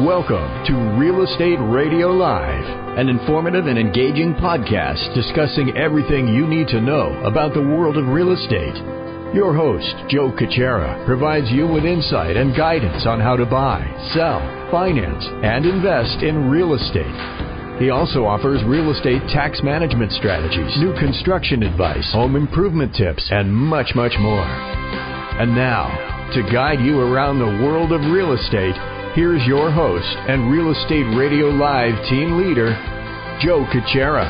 Welcome to Real Estate Radio Live, an informative and engaging podcast discussing everything you need to know about the world of real estate. Your host, Joe Kuchera, provides you with insight and guidance on how to buy, sell, finance, and invest in real estate. He also offers real estate tax management strategies, new construction advice, home improvement tips, and much, much more. And now, to guide you around the world of real estate, here's your host and Real Estate Radio Live team leader, Joe Kuchera.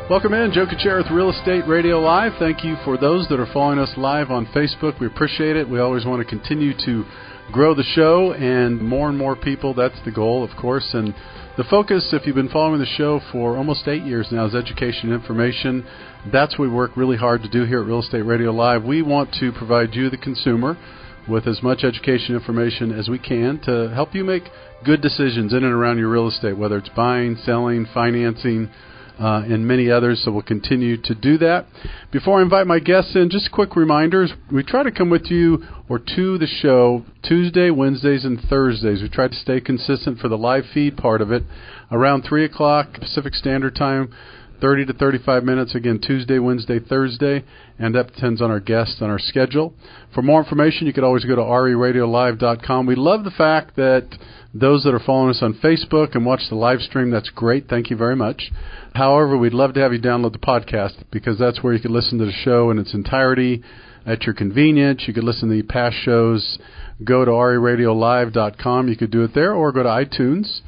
Welcome in, Joe Kuchera with Real Estate Radio Live. Thank you for those that are following us live on Facebook. We appreciate it. We always want to continue to grow the show and more people. That's the goal, of course. And the focus, if you've been following the show for almost 8 years now, is education and information. That's what we work really hard to do here at Real Estate Radio Live. We want to provide you, the consumer, with as much education information as we can to help you make good decisions in and around your real estate, whether it's buying, selling, financing, and many others. So we'll continue to do that. Before I invite my guests in, just quick reminders. We try to come with you or to the show Tuesday, Wednesdays, and Thursdays. We try to stay consistent for the live feed part of it around 3 o'clock Pacific Standard Time, 30 to 35 minutes, again, Tuesday, Wednesday, Thursday, and that depends on our guests and our schedule. For more information, you can always go to RERL-1530.com. We love the fact that those that are following us on Facebook and watch the live stream, that's great. Thank you very much. However, we'd love to have you download the podcast because that's where you can listen to the show in its entirety at your convenience. You could listen to the past shows. Go to RERL-1530.com. You could do it there, or go to iTunes.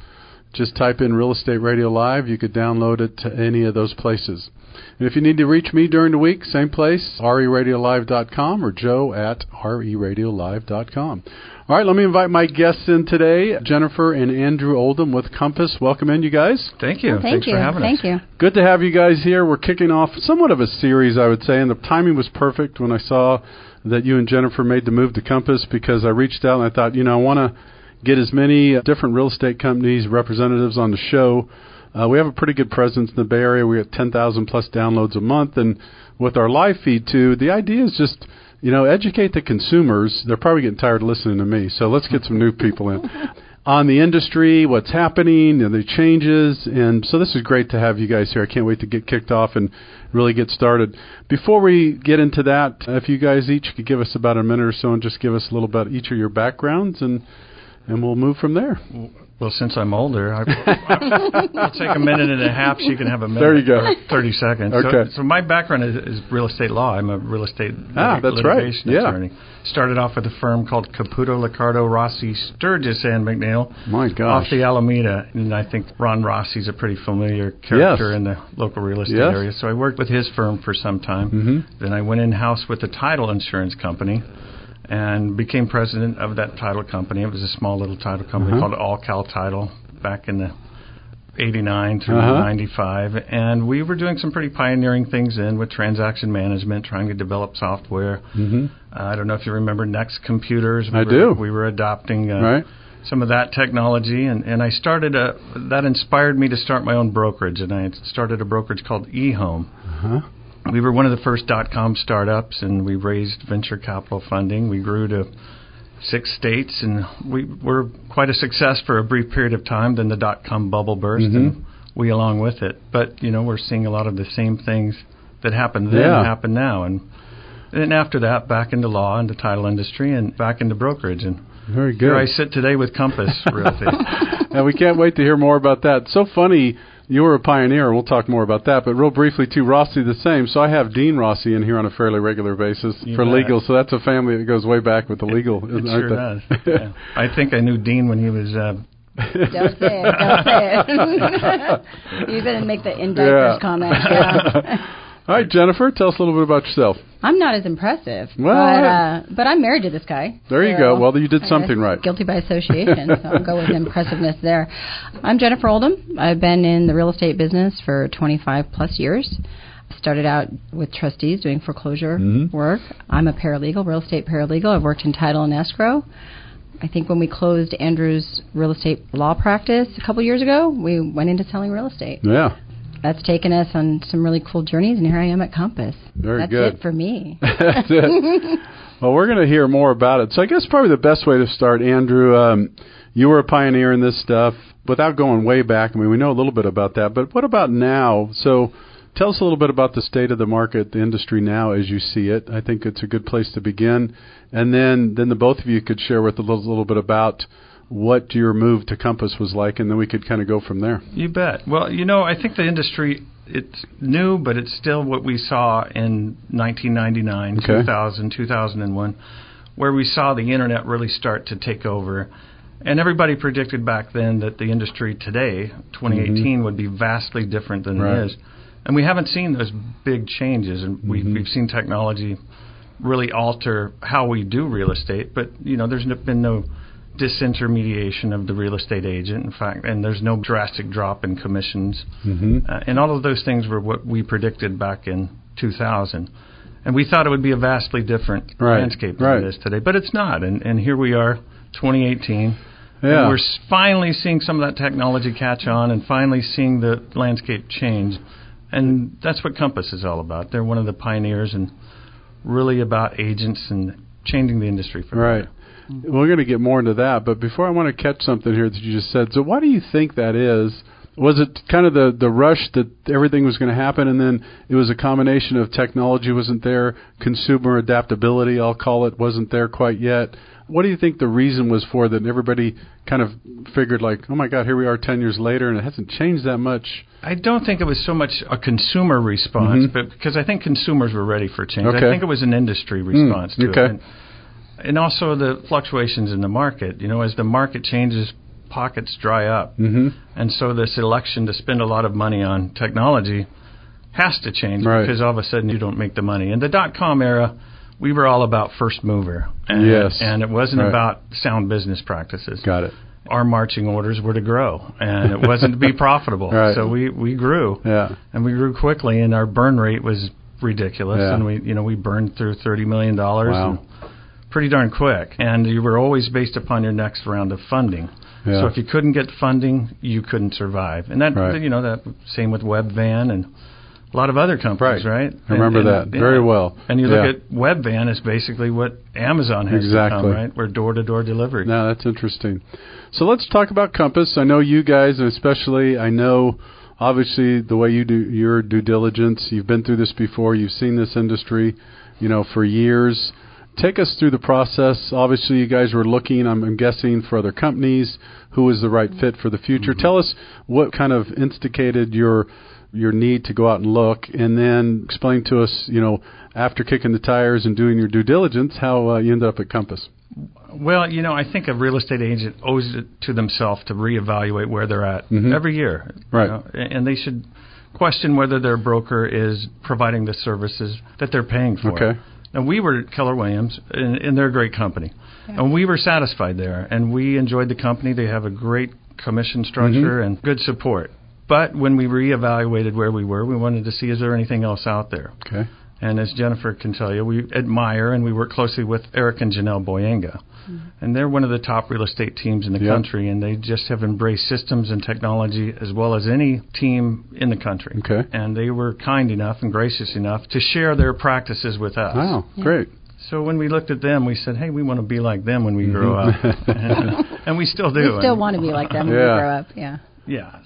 Just type in Real Estate Radio Live. You could download it to any of those places. And if you need to reach me during the week, same place, RERadiolive.com or Joe at RERadiolive.com. All right, let me invite my guests in today, Jennifer and Andrew Oldham with Compass. Welcome in, you guys. Thank you. Well, Thanks for having us. Thank you. Good to have you guys here. We're kicking off somewhat of a series, I would say, and the timing was perfect when I saw that you and Jennifer made the move to Compass because I reached out and I thought, I want to get as many different real estate companies, representatives on the show. We have a pretty good presence in the Bay Area. We have 10,000 plus downloads a month. And with our live feed, too, the idea is just, educate the consumers. They're probably getting tired of listening to me. So let's get some new people in. On the industry, what's happening, the changes. And so this is great to have you guys here. I can't wait to get kicked off and really get started. Before we get into that, if you guys each could give us about a minute or so and just give us a little about each of your backgrounds and we'll move from there. Well, since I'm older, I'll take a minute and a half. So you can have a minute. There you go. 30 seconds. Okay. So my background is real estate law. I'm a real estate litigation attorney. Started off with a firm called Caputo, Liccardo, Rossi, Sturgis, and McNeil. My gosh. Off the Alameda. And I think Ron Rossi's a pretty familiar character in the local real estate area. So I worked with his firm for some time. Mm-hmm. Then I went in-house with a title insurance company and became president of that title company. It was a small little title company called All Cal Title back in the 89 through 95. And we were doing some pretty pioneering things with transaction management, trying to develop software. Mm-hmm. I don't know if you remember Next Computers. I do. We were adopting some of that technology. And I started that inspired me to start my own brokerage. And I started a brokerage called eHome. We were one of the first .com startups, and we raised venture capital funding. We grew to 6 states, and we were quite a success for a brief period of time. Then the .com bubble burst, and we along with it. But, we're seeing a lot of the same things that happened then happen now. And then after that, back into law and the title industry and back into brokerage. And very good. Here I sit today with Compass Realty. And we can't wait to hear more about that. So funny. You were a pioneer. We'll talk more about that. But real briefly, too, Rossi the same. So I have Dean Rossi in here on a fairly regular basis for legal. So that's a family that goes way back with the legal. It sure does. Yeah. I think I knew Dean when he was... Don't say it. You better make the in-diapers comment. Yeah. All right, Jennifer, tell us a little bit about yourself. I'm not as impressive, but I'm married to this guy. There you go. Well, you did something right. Guilty by association, so I'll go with impressiveness there. I'm Jennifer Oldham. I've been in the real estate business for 25 plus years. Started out with trustees doing foreclosure work. I'm a paralegal, real estate paralegal. I've worked in title and escrow. I think when we closed Andrew's real estate law practice a couple years ago, we went into selling real estate. Yeah. that's taken us on some really cool journeys, and here I am at Compass. Very that's good. It for me. That's it. Well, we're going to hear more about it. So I guess probably the best way to start, Andrew, you were a pioneer in this stuff. Without going way back, I mean, we know a little bit about that, but what about now? So tell us a little bit about the state of the market, the industry now as you see it. I think it's a good place to begin. And then the both of you could share with a little bit about what your move to Compass was like, and then we could kind of go from there. You bet. Well, I think the industry, it's new, but it's still what we saw in 1999, 2000, 2001, where we saw the Internet really start to take over. And everybody predicted back then that the industry today, 2018, would be vastly different than it is. And we haven't seen those big changes, and we've seen technology really alter how we do real estate. But, there's been no disintermediation of the real estate agent, in fact, and there's no drastic drop in commissions. And all of those things were what we predicted back in 2000. And we thought it would be a vastly different landscape than it is today. But it's not. And here we are, 2018. Yeah. And we're finally seeing some of that technology catch on and finally seeing the landscape change. And that's what Compass is all about. They're one of the pioneers and really about agents and changing the industry for Right. We're going to get more into that, but before I want to catch something here that you just said. So why do you think that is? Was it kind of the rush that everything was going to happen, and then it was a combination of technology wasn't there, consumer adaptability, I'll call it, wasn't there quite yet? What do you think the reason was for that everybody kind of figured like, oh, my God, here we are 10 years later, and it hasn't changed that much? I don't think it was so much a consumer response, but because I think consumers were ready for change. I think it was an industry response to it. And also the fluctuations in the market. As the market changes, pockets dry up. And so this election to spend a lot of money on technology has to change because all of a sudden you don't make the money. In the dot-com era, we were all about first mover. And it wasn't about sound business practices. Got it. Our marching orders were to grow, and it wasn't to be profitable. So we grew, and we grew quickly, and our burn rate was ridiculous. And we burned through $30 million. And pretty darn quick, and you were always based upon your next round of funding. So if you couldn't get funding, you couldn't survive. And that, that same with Webvan and a lot of other companies, right? I remember that very well. And you look at Webvan is basically what Amazon has become, right? We're door-to-door delivery. No, that's interesting. So let's talk about Compass. I know you guys, and especially I know obviously the way you do your due diligence. You've been through this before. You've seen this industry, for years. Take us through the process. Obviously, you guys were looking, I'm guessing, for other companies. Who is the right fit for the future? Tell us what kind of instigated your need to go out and look, and then explain to us, after kicking the tires and doing your due diligence, how you ended up at Compass. Well, I think a real estate agent owes it to themselves to reevaluate where they're at every year. And they should question whether their broker is providing the services that they're paying for. And we were at Keller Williams, and they're a great company. And we were satisfied there, and we enjoyed the company. They have a great commission structure and good support. But when we reevaluated where we were, we wanted to see, is there anything else out there? And as Jennifer can tell you, we admire and we work closely with Eric and Janelle Boyenga. And they're one of the top real estate teams in the country, and they just have embraced systems and technology as well as any team in the country. And they were kind enough and gracious enough to share their practices with us. Wow, great. So when we looked at them, we said, hey, we want to be like them when we grow up. And we still do. We still want to be like them when we grow up,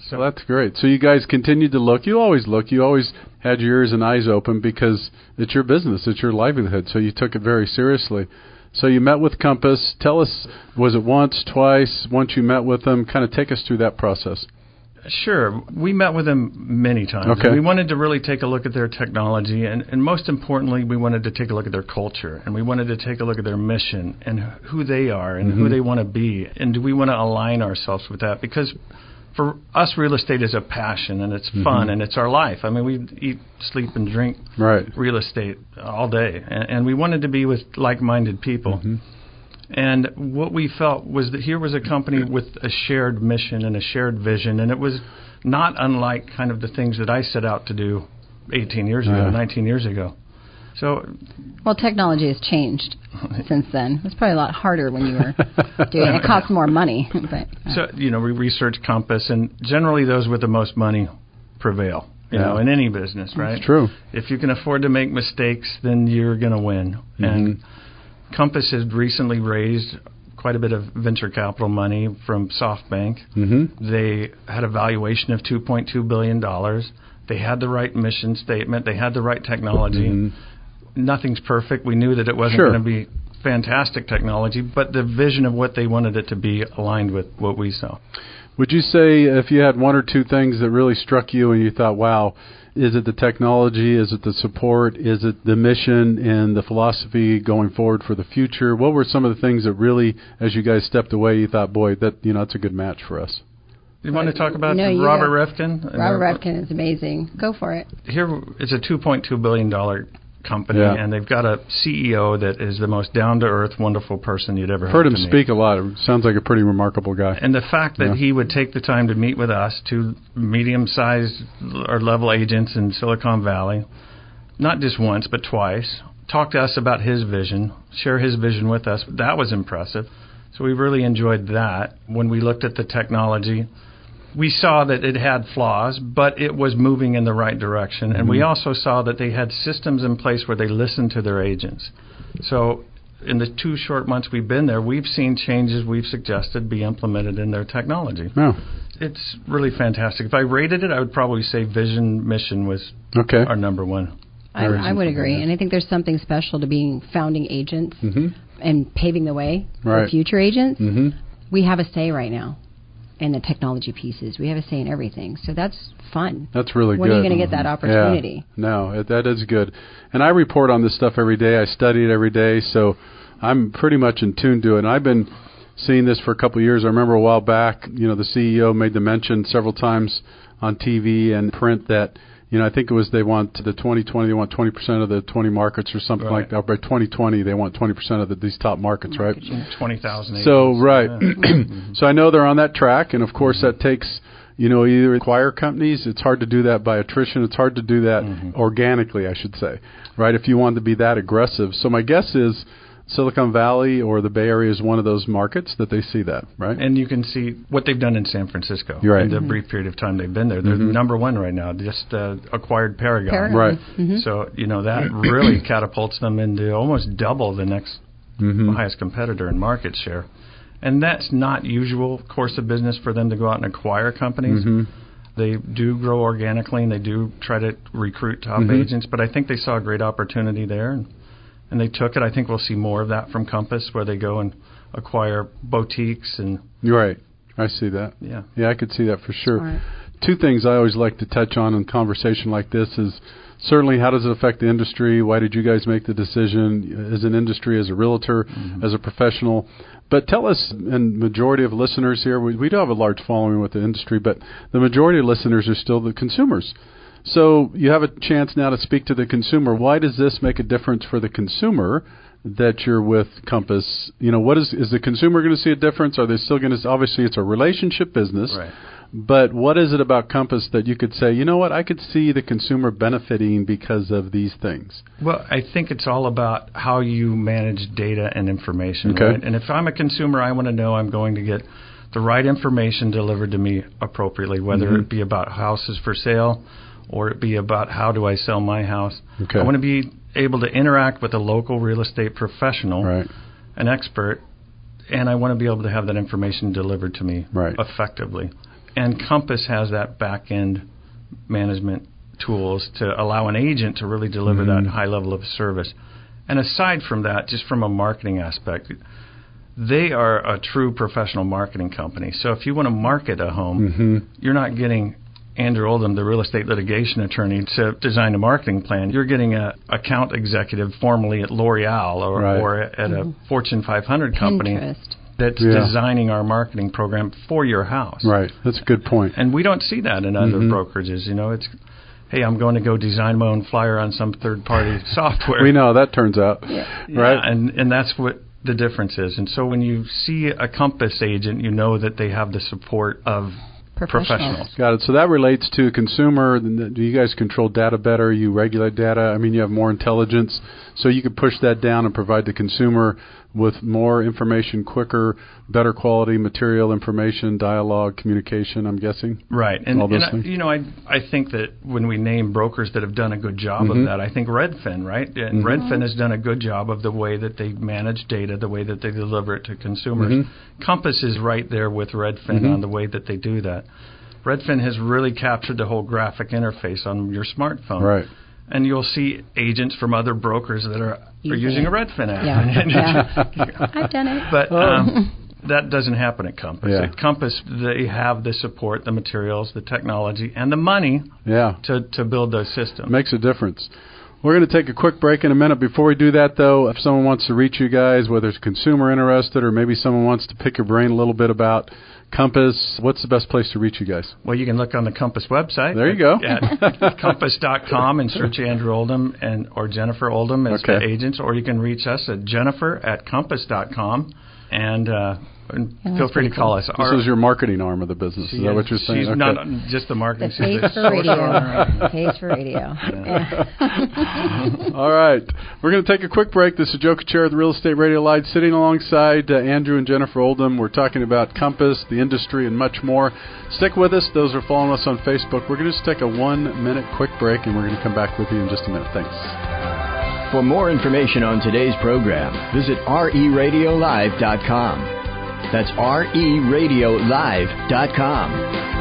So that's great. So you guys continued to look. You always look. You always had your ears and eyes open because it's your business. It's your livelihood. So you took it very seriously. So you met with Compass. Tell us, was it once, twice? Once you met with them, kind of take us through that process. Sure. We met with them many times. We wanted to really take a look at their technology, and most importantly, we wanted to take a look at their culture, and we wanted to take a look at their mission and who they are and who they want to be, and do we want to align ourselves with that? Because for us, real estate is a passion, and it's fun, and it's our life. I mean, we eat, sleep, and drink real estate all day, and we wanted to be with like-minded people. And what we felt was that here was a company with a shared mission and a shared vision, and it was not unlike kind of the things that I set out to do 18 years ago, 19 years ago. So, well, technology has changed since then. It was probably a lot harder when you were doing it. It cost more money. But, So, we researched Compass, and generally those with the most money prevail. you know, in any business, right? That's true. If you can afford to make mistakes, then you're going to win. And Compass has recently raised quite a bit of venture capital money from SoftBank. They had a valuation of $2.2 billion. They had the right mission statement. They had the right technology. Nothing's perfect. We knew that it wasn't going to be fantastic technology, but the vision of what they wanted it to be aligned with what we saw. Would you say if you had one or two things that really struck you and you thought, wow, is it the technology, is it the support, is it the mission and the philosophy going forward for the future? What were some of the things that really, as you guys stepped away, you thought, boy, that's a good match for us? You want to talk about Robert Reffkin? Robert Reffkin is amazing. Go for it. Here it's a $2.2 billion company, and they've got a CEO that is the most down-to-earth, wonderful person you'd ever heard him speak a lot. Sounds like a pretty remarkable guy. And the fact that he would take the time to meet with us, two medium-sized or level agents in Silicon Valley, not just once but twice, talk to us about his vision, share his vision with us, that was impressive. So we really enjoyed that. When we looked at the technology, we saw that it had flaws, but it was moving in the right direction. And we also saw that they had systems in place where they listened to their agents. So in the 2 short months we've been there, we've seen changes we've suggested be implemented in their technology. It's really fantastic. If I rated it, I would probably say vision, mission was our number one. I would agree. And I think there's something special to being founding agents and paving the way for future agents. We have a say right now in the technology pieces. We have a say in everything. So that's fun. That's really good. When are you going to get that opportunity? No, that is good. And I report on this stuff every day. I study it every day. So I'm pretty much in tune to it. And I've been seeing this for a couple of years. I remember a while back, the CEO made the mention several times on TV and print that, I think it was they want the 2020, they want 20% of the 20 markets or something like that. By 2020, they want 20% of these top markets, right? 20,000 agents. So, so I know they're on that track, and of course that takes, either acquire companies. It's hard to do that by attrition. It's hard to do that organically, I should say, right? If you want to be that aggressive. So my guess is Silicon Valley or the Bay Area is one of those markets that they see that, right? And you can see what they've done in San Francisco in the brief period of time they've been there. They're number one right now, just acquired Paragon. Right. So, that really catapults them into almost double the next highest competitor in market share. And that's not usual course of business for them to go out and acquire companies. They do grow organically, and they do try to recruit top agents, but I think they saw a great opportunity there. And they took it. I think we'll see more of that from Compass, where they go and acquire boutiques. And right. I see that. Yeah, I could see that for sure. Smart. 2 things I always like to touch on in a conversation like this is certainly how does it affect the industry? Why did you guys make the decision as an industry, as a realtor, as a professional? But tell us, and majority of listeners here, we do have a large following with the industry, but the majority of listeners are still the consumers. So you have a chance now to speak to the consumer. Why does this make a difference for the consumer that you're with Compass? What is the consumer going to see a difference? Are they still going to? Obviously, it's a relationship business. Right. But what is it about Compass that you could say, I could see the consumer benefiting because of these things? Well, I think it's all about how you manage data and information. Right? And if I'm a consumer, I want to know I'm going to get the right information delivered to me appropriately, whether it be about houses for sale or it be about how do I sell my house. I want to be able to interact with a local real estate professional, an expert, and I want to be able to have that information delivered to me effectively. And Compass has that back-end management tools to allow an agent to really deliver that high level of service. And aside from that, just from a marketing aspect, they are a true professional marketing company. So if you want to market a home, you're not getting Andrew Oldham, the real estate litigation attorney, to design a marketing plan. You're getting an account executive formerly at L'Oreal or at a Fortune 500 company that's designing our marketing program for your house. Right. That's a good point. And we don't see that in other brokerages. It's, hey, I'm going to go design my own flyer on some third-party software. We know how that turns out. Right. And that's what the difference is. And so when you see a Compass agent, you know that they have the support of professionals. Got it. So that relates to consumer. Do you guys control data better? You regulate data? I mean, you have more intelligence. so you could push that down and provide the consumer with more information quicker, better quality material, information, dialogue, communication, I'm guessing? Right. And I think that when we name brokers that have done a good job of that, I think Redfin, right? And Redfin has done a good job of the way that they manage data, the way that they deliver it to consumers. Compass is right there with Redfin on the way that they do that. Redfin has really captured the whole graphic interface on your smartphone. Right. And you'll see agents from other brokers that are using a Redfin app. Yeah. I've done it. But that doesn't happen at Compass. Yeah. At Compass, they have the support, the materials, the technology, and the money to build those systems. Makes a difference. We're going to take a quick break in a minute. Before we do that, though, if someone wants to reach you guys, whether it's a consumer interested or maybe someone wants to pick your brain a little bit about Compass, what's the best place to reach you guys? Well, you can look on the Compass website. There you go. At compass.com and search Andrew Oldham or Jennifer Oldham as the agents, or you can reach us at jennifer@compass.com and feel free to call us. This is your marketing arm of the business. Is that what you're saying? She's not just the marketing. Pays for radio. Pays for radio. All right. We're going to take a quick break. This is Joe Kuchera at the Real Estate Radio Live, sitting alongside Andrew and Jennifer Oldham. We're talking about Compass, the industry, and much more. Stick with us. Those who are following us on Facebook. We're going to just take a 1-minute quick break, and we're going to come back with you in just a minute. Thanks. For more information on today's program, visit RERadiolive.com. That's RERadiolive.com.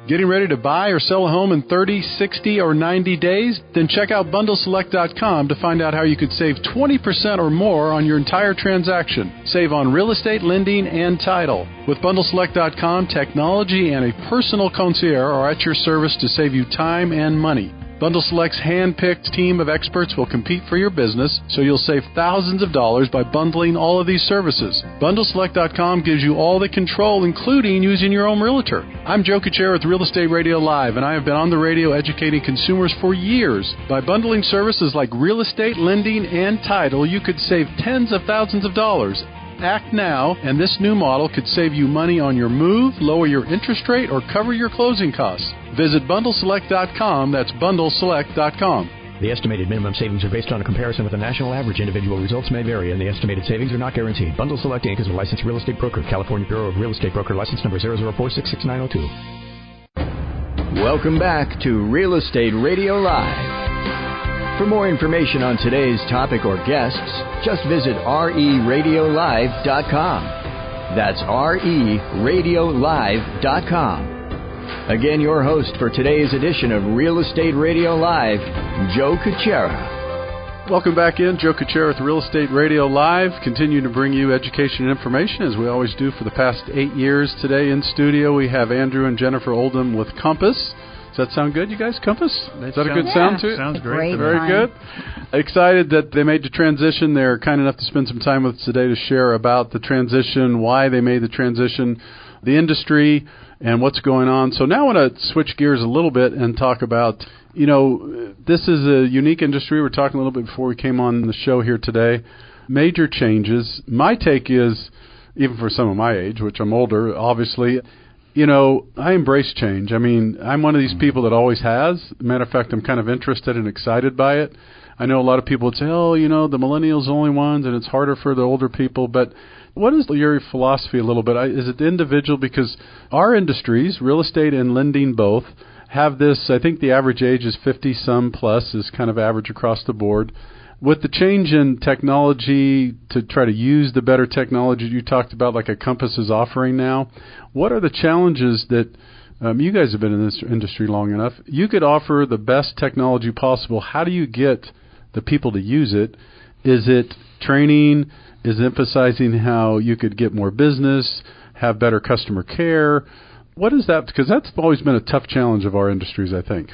Getting ready to buy or sell a home in 30, 60, or 90 days? Then check out BundleSelect.com to find out how you could save 20% or more on your entire transaction. Save on real estate, lending, and title. With BundleSelect.com, technology and a personal concierge are at your service to save you time and money. Bundle Select's hand-picked team of experts will compete for your business, so you'll save thousands of dollars by bundling all of these services. BundleSelect.com gives you all the control, including using your own realtor. I'm Joe Kuchera with Real Estate Radio Live, and I have been on the radio educating consumers for years. By bundling services like real estate, lending, and title, you could save tens of thousands of dollars. Act now, and this new model could save you money on your move, lower your interest rate, or cover your closing costs. Visit BundleSelect.com. That's BundleSelect.com. The estimated minimum savings are based on a comparison with the national average. Individual results may vary, and the estimated savings are not guaranteed. Bundle Select Inc. is a licensed real estate broker. California Bureau of Real Estate Broker license number 004666902. Welcome back to Real Estate Radio Live. For more information on today's topic or guests, just visit RERadiolive.com. That's RERadiolive.com. Again, your host for today's edition of Real Estate Radio Live, Joe Kuchera. Welcome back in. Joe Kuchera with Real Estate Radio Live, continuing to bring you education and information, as we always do for the past 8 years. Today in studio, we have Andrew and Jennifer Oldham with Compass. Does that sound good, you guys? Compass? Is that a good sound to it? Sounds great. Very good. Excited that they made the transition. They're kind enough to spend some time with us today to share about the transition, why they made the transition, the industry, and what's going on. So now I want to switch gears a little bit and talk about, this is a unique industry. We were talking a little bit before we came on the show here today. Major changes. My take is, even for some of my age, which I'm older, obviously, I embrace change. I mean, I'm one of these people that always has. Matter of fact, I'm kind of interested and excited by it. I know a lot of people would say, the millennials are the only ones, and it's harder for the older people. But what is your philosophy a little bit? Is it individual? Because our industries, real estate and lending both, have this, I think the average age is 50-some plus, is kind of average across the board. With the change in technology to try to use the better technology you talked about, like a Compass is offering now, what are the challenges that you guys have been in this industry long enough? You could offer the best technology possible. How do you get the people to use it? Is it training? Is it emphasizing how you could get more business, have better customer care? What is that? Because that's always been a tough challenge of our industries, I think.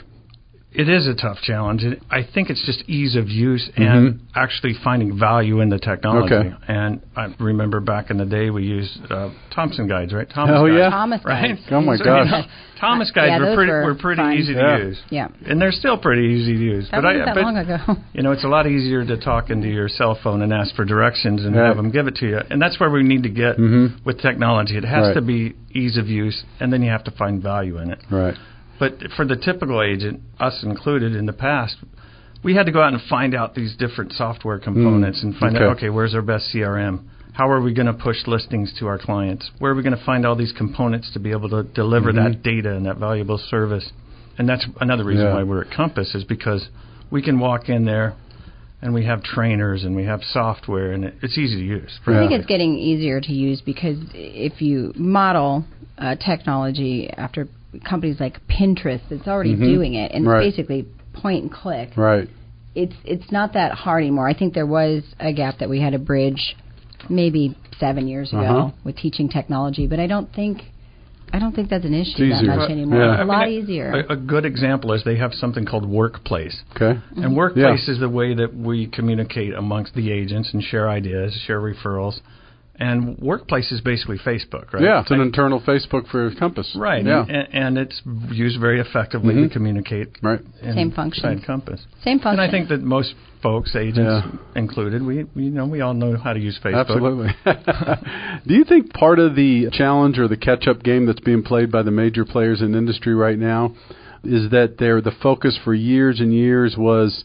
It is a tough challenge. I think it's just ease of use and actually finding value in the technology. Okay. And I remember back in the day we used Thompson guides, right? Thomas right? guides. Oh, my gosh. Thomas guides were pretty easy to use. Yeah. And they're still pretty easy to use. That wasn't that long ago. It's a lot easier to talk into your cell phone and ask for directions and have them give it to you. And that's where we need to get with technology. It has to be ease of use, and then you have to find value in it. Right. But for the typical agent, us included in the past, we had to go out and find out these different software components and find out, where's our best CRM? How are we going to push listings to our clients? Where are we going to find all these components to be able to deliver that data and that valuable service? And that's another reason why we're at Compass, is because we can walk in there and we have trainers and we have software, and it's easy to use. I think it's getting easier to use because if you model technology after companies like Pinterest, it's already doing it, and it's basically point and click. Right. It's not that hard anymore. I think there was a gap that we had to bridge maybe 7 years ago with teaching technology, but I don't think that's an issue that much anymore. It's a lot easier. A good example is they have something called Workplace. Okay. And Workplace is the way that we communicate amongst the agents and share ideas, share referrals. And Workplace is basically Facebook, right? Yeah, it's an internal Facebook for Compass. Right, and it's used very effectively to communicate. Right. Same function. Inside Compass. Same function. And I think that most folks, agents included, we all know how to use Facebook. Absolutely. Do you think part of the challenge or the catch-up game that's being played by the major players in the industry right now is that the focus for years and years was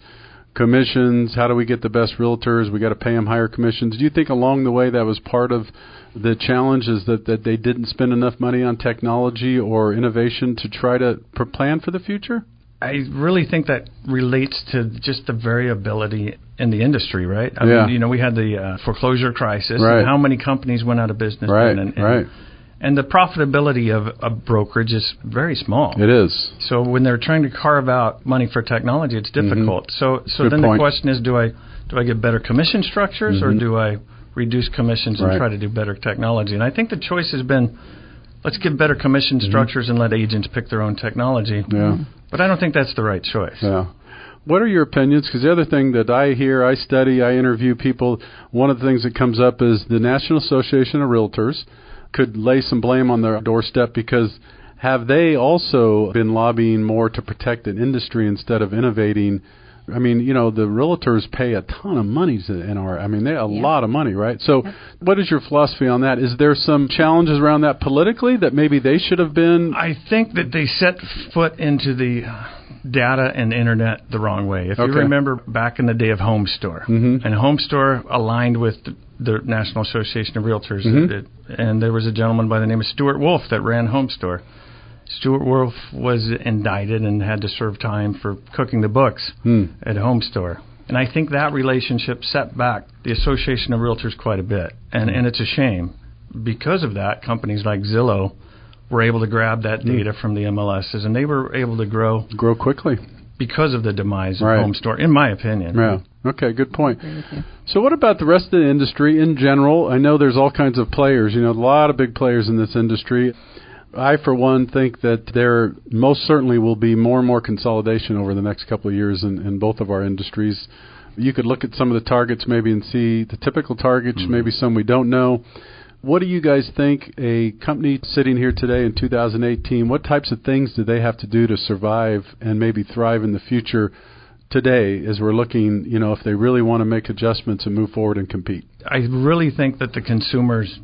commissions? How do we get the best realtors? We got to pay them higher commissions. Do you think along the way that was part of the challenge, is that they didn't spend enough money on technology or innovation to try to plan for the future? I really think that relates to just the variability in the industry, right? I mean, we had the foreclosure crisis. Right. And how many companies went out of business? Right, then, and the profitability of a brokerage is very small. It is. So when they're trying to carve out money for technology, it's difficult. So then the question is, do I get better commission structures or do I reduce commissions and try to do better technology? And I think the choice has been, let's give better commission structures and let agents pick their own technology. Yeah. But I don't think that's the right choice. Yeah. What are your opinions? Because the other thing that I hear, I study, I interview people, one of the things that comes up is the National Association of Realtors could lay some blame on their doorstep, because have they also been lobbying more to protect an industry instead of innovating? I mean, the realtors pay a ton of money to NR. I mean, they a lot of money, right? So what is your philosophy on that? Is there some challenges around that politically that maybe they should have been? I think that they set foot into the data and internet the wrong way. If you remember back in the day of Home Store, and Home Store aligned with the National Association of Realtors, and there was a gentleman by the name of Stuart Wolf that ran Home Store. Stuart Wolf was indicted and had to serve time for cooking the books at Home Store. And I think that relationship set back the Association of Realtors quite a bit. And it's a shame. Because of that, companies like Zillow were able to grab that data from the MLSs, and they were able to grow quickly because of the demise of Home Store, in my opinion. Yeah. Okay, good point. So what about the rest of the industry in general? I know there's all kinds of players, a lot of big players in this industry. I, for one, think that there most certainly will be more and more consolidation over the next couple of years in both of our industries. You could look at some of the targets maybe and see the typical targets, maybe some we don't know. What do you guys think a company sitting here today in 2018, what types of things do they have to do to survive and maybe thrive in the future today as we're looking, if they really want to make adjustments and move forward and compete? I really think that the consumers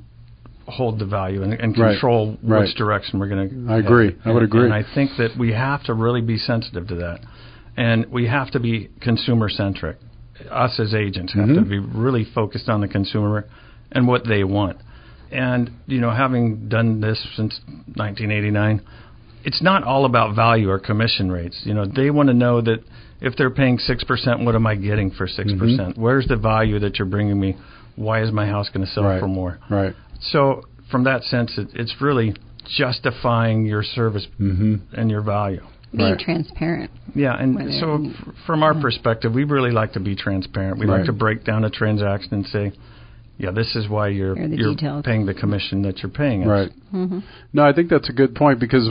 hold the value and control which direction we're going to. I agree. I would agree. And I think that we have to really be sensitive to that. And we have to be consumer-centric. Us as agents have to be really focused on the consumer and what they want. And, having done this since 1989, it's not all about value or commission rates. They want to know that if they're paying 6%, what am I getting for 6%? Where's the value that you're bringing me? Why is my house going to sell for more? Right. So from that sense, it's really justifying your service and your value. Being transparent. Yeah, and so from our perspective, we really like to be transparent. We like to break down a transaction and say, this is why you're paying the commission that you're paying us. Right. No, I think that's a good point, because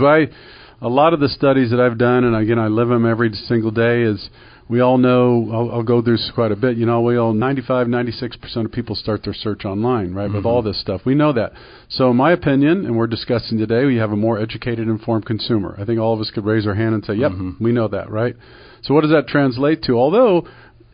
a lot of the studies that I've done, and again, I live them every single day, is we all know, I'll go through this quite a bit, we all 96% of people start their search online, right, with all this stuff. We know that. So in my opinion, and we're discussing today, we have a more educated, informed consumer. I think all of us could raise our hand and say, yep, we know that, right? So what does that translate to? Although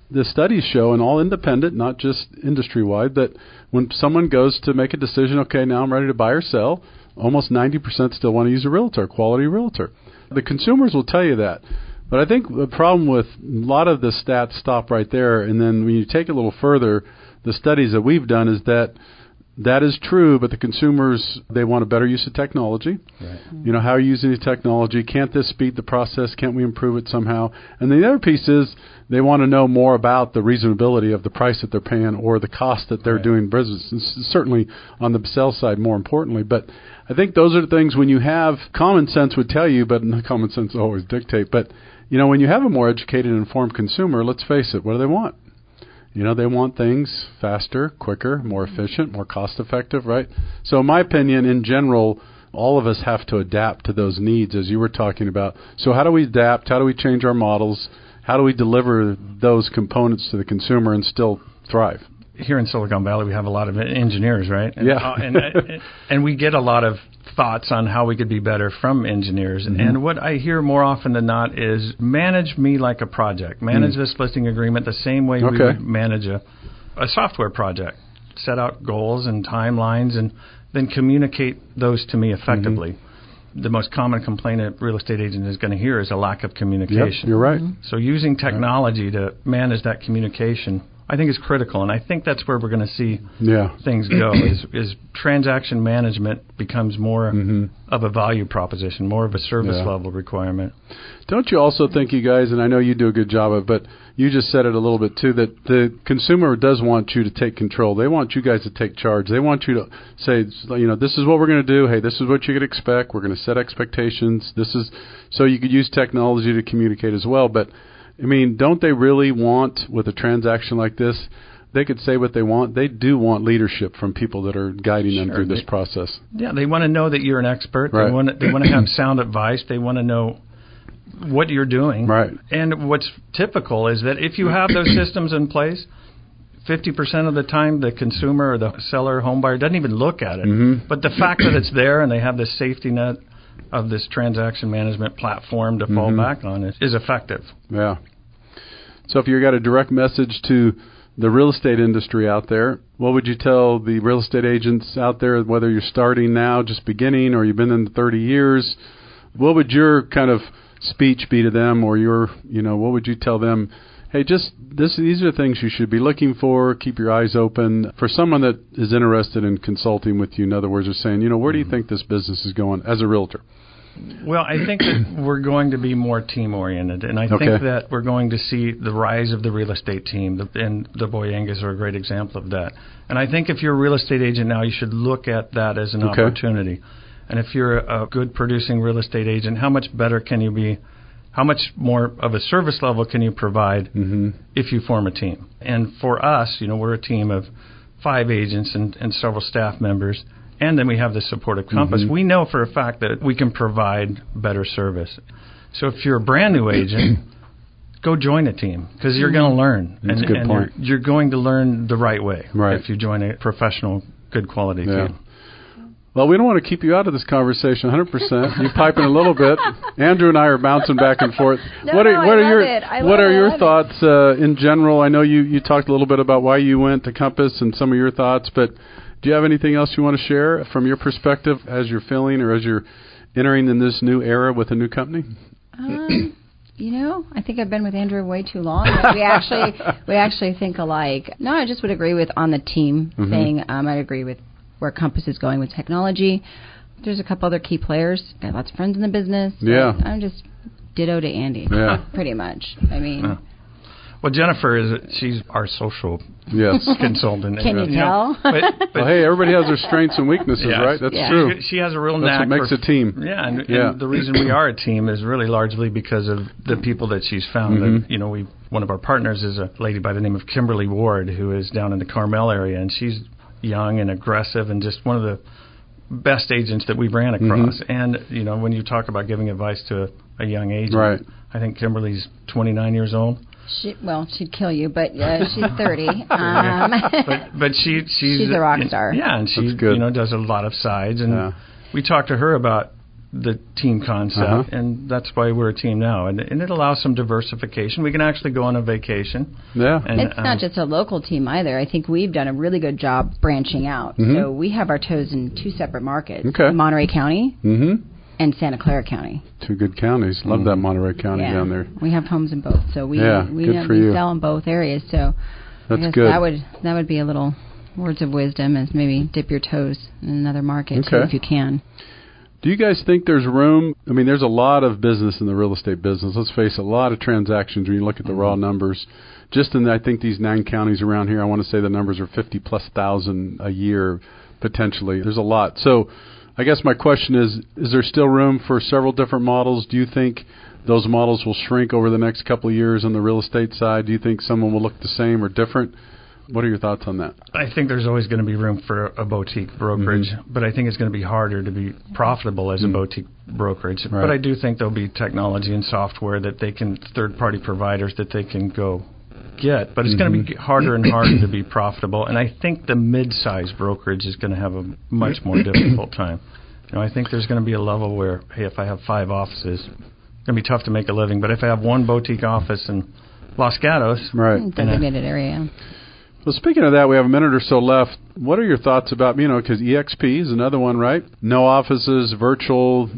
the studies show, and all independent, not just industry-wide, that when someone goes to make a decision, okay, now I'm ready to buy or sell, almost 90% still want to use a realtor, quality realtor. The consumers will tell you that. But I think the problem with a lot of the stats stop right there, and then when you take it a little further, the studies that we've done is that is true, but the consumers, they want a better use of technology. Right. How are you using the technology? Can't this speed the process? Can't we improve it somehow? And the other piece is they want to know more about the reasonability of the price that they're paying or the cost that they're doing business. And certainly on the sell side, more importantly. But I think those are the things when you have common sense would tell you, but common sense will always dictate. But, when you have a more educated and informed consumer, let's face it, what do they want? They want things faster, quicker, more efficient, more cost-effective, right? So in my opinion, in general, all of us have to adapt to those needs, as you were talking about. So how do we adapt? How do we change our models? How do we deliver those components to the consumer and still thrive? Here in Silicon Valley, we have a lot of engineers, right? And, and we get a lot of thoughts on how we could be better from engineers. And what I hear more often than not is manage me like a project. Manage this listing agreement the same way we would manage a software project. Set out goals and timelines and then communicate those to me effectively. The most common complaint a real estate agent is going to hear is a lack of communication. Yep, you're right. So using technology to manage that communication, I think is critical, and I think that's where we're going to see things go, is transaction management becomes more of a value proposition, more of a service level requirement. Don't you also think, you guys, and I know you do a good job of it, but you just said it a little bit too, that the consumer does want you to take control. They want you guys to take charge. They want you to say, this is what we're going to do. Hey, this is what you could expect. We're going to set expectations. So you could use technology to communicate as well, but don't they really want, with a transaction like this, they could say what they want. They do want leadership from people that are guiding them through this process. Yeah, they want to know that you're an expert. Right. They want to have sound advice. They want to know what you're doing. Right. And what's typical is that if you have those systems in place, 50% of the time the consumer or the seller, home buyer doesn't even look at it. But the fact that it's there and they have this safety net of this transaction management platform to fall back on is effective. Yeah. So if you got a direct message to the real estate industry out there, what would you tell the real estate agents out there, whether you're starting now, just beginning, or you've been in 30 years? What would your kind of speech be to them, or what would you tell them? Hey, these are things you should be looking for. Keep your eyes open. For someone that is interested in consulting with you, in other words, are saying, where do you think this business is going as a realtor? Well, I think that we're going to be more team-oriented, and I think that we're going to see the rise of the real estate team, and the Boyangas are a great example of that. And I think if you're a real estate agent now, you should look at that as an opportunity. And if you're a good producing real estate agent, how much better can you be? How much more of a service level can you provide if you form a team? And for us, we're a team of 5 agents and several staff members, and then we have the supportive compass. We know for a fact that we can provide better service. So if you're a brand new agent, go join a team because you're going to learn. That's a good point. You're going to learn the right way if you join a professional, good quality team. Well, we don't want to keep you out of this conversation 100%. You piping a little bit. Andrew and I are bouncing back and forth. What are your thoughts in general? I know you talked a little bit about why you went to Compass and some of your thoughts, but do you have anything else you want to share from your perspective as you're feeling or as you're entering in this new era with a new company? I think I've been with Andrew way too long. We actually think alike. No, I just would agree with on the team thing. I'd agree with where Compass is going with technology. There's a couple other key players. Got lots of friends in the business. Yeah. I'm just ditto to Andy. Pretty much. Well, Jennifer she's our social consultant. Can you tell? Well, hey, everybody has their strengths and weaknesses, right? That's true. She has a real knack. That's what makes a team. Yeah, and the reason we are a team is really largely because of the people that she's found. And, one of our partners is a lady by the name of Kimberly Ward, who is down in the Carmel area, and she's young and aggressive and just one of the best agents that we ran across. And, you know, when you talk about giving advice to a young agent, right. I think Kimberly's 29 years old. She'd kill you, but she's 30. But she's a rock star. Yeah, and she does a lot of sides. And we talked to her about the team concept, and that's why we're a team now. And it allows some diversification. We can actually go on a vacation. Yeah. And it's not just a local team either. I think we've done a really good job branching out. So we have our toes in 2 separate markets, Monterey County and Santa Clara County. 2 good counties. Love that Monterey County down there. We have homes in both, so we sell in both areas. So that's good. That would be a little words of wisdom, as maybe dip your toes in another market too, if you can. Do you guys think there's room? I mean, there's a lot of business in the real estate business. Let's face it, a lot of transactions when you look at the raw numbers. Just in, I think, these 9 counties around here, I want to say the numbers are 50,000+ a year, potentially. There's a lot. So I guess my question is there still room for several different models? Do you think those models will shrink over the next couple of years on the real estate side? Do you think someone will look the same or different? What are your thoughts on that? I think there's always going to be room for a boutique brokerage, but I think it's going to be harder to be profitable as a boutique brokerage. Right. But I do think there'll be technology and software that they can, third-party providers that they can go get. But it's going to be harder and harder to be profitable. And I think the mid-size brokerage is going to have a much more difficult time. You know, I think there's going to be a level where, hey, if I have 5 offices, it's going to be tough to make a living. But if I have 1 boutique office in Los Gatos, designated area. Well, speaking of that, we have a minute or so left. What are your thoughts about, because EXP is another one, right? No offices, virtual.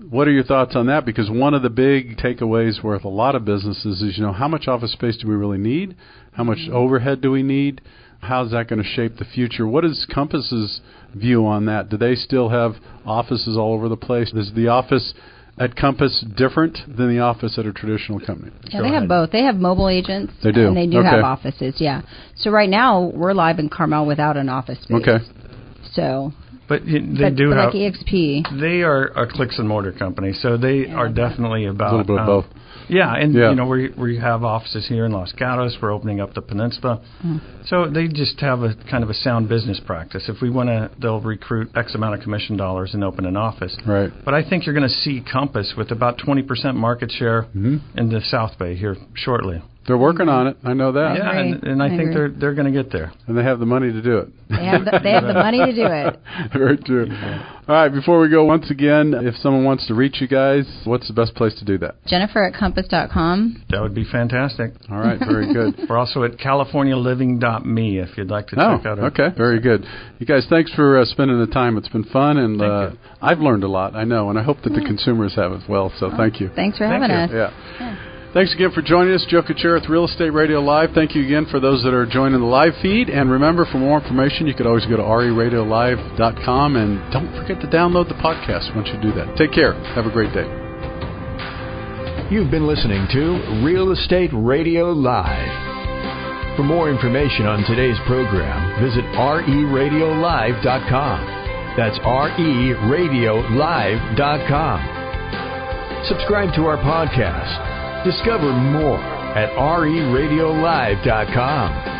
What are your thoughts on that? Because one of the big takeaways with a lot of businesses is, how much office space do we really need? How much overhead do we need? How's that going to shape the future? What is Compass's view on that? Do they still have offices all over the place? Is the office at Compass different than the office at a traditional company? Yeah, they have both. They have mobile agents. They do. And they do have offices, So right now, we're live in Carmel without an office space. Okay. So... But they do have, like EXP. They are a clicks and mortar company, so they are definitely about... A little bit of both. Yeah, and we have offices here in Los Gatos. We're opening up the peninsula. So they just have a kind of a sound business practice. If we want to, they'll recruit X amount of commission dollars and open an office. Right. But I think you're going to see Compass with about 20% market share in the South Bay here shortly. They're working on it. I know that. Yeah, and I think they're going to get there. And they have the money to do it. They have the money to do it. Very true. All right, before we go, once again, if someone wants to reach you guys, what's the best place to do that? Jennifer@compass.com. That would be fantastic. All right, very good. We're also at CaliforniaLiving.me if you'd like to check out our... Okay, very good. You guys, thanks for spending the time. It's been fun, and I've learned a lot, I know, and I hope that the consumers have as well, so thank you. Thanks for having us. Yeah. Thanks again for joining us. Joe Kuchera with Real Estate Radio Live. Thank you again for those that are joining the live feed. And remember, for more information, you could always go to RERadiolive.com. And don't forget to download the podcast once you do that. Take care. Have a great day. You've been listening to Real Estate Radio Live. For more information on today's program, visit RERadiolive.com. That's RERadiolive.com. Subscribe to our podcast. Discover more at RERadiolive.com.